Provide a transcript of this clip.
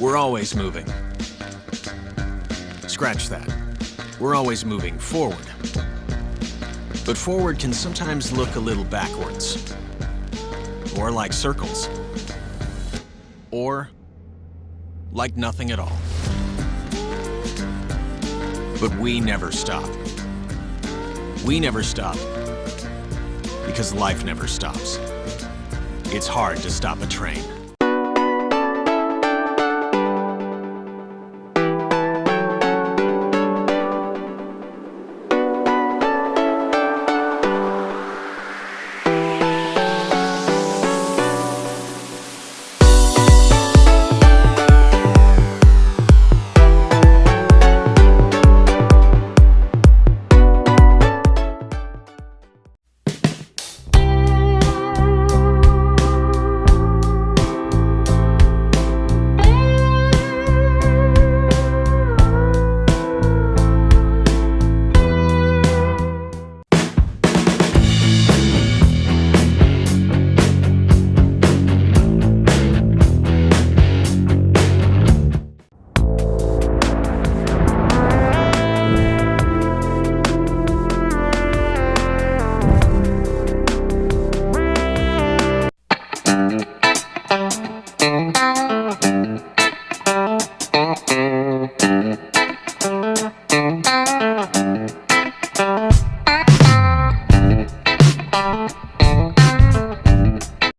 We're always moving. Scratch that. We're always moving forward. But forward can sometimes look a little backwards. Or like circles. Or like nothing at all. But we never stop. We never stop because life never stops. It's hard to stop a train.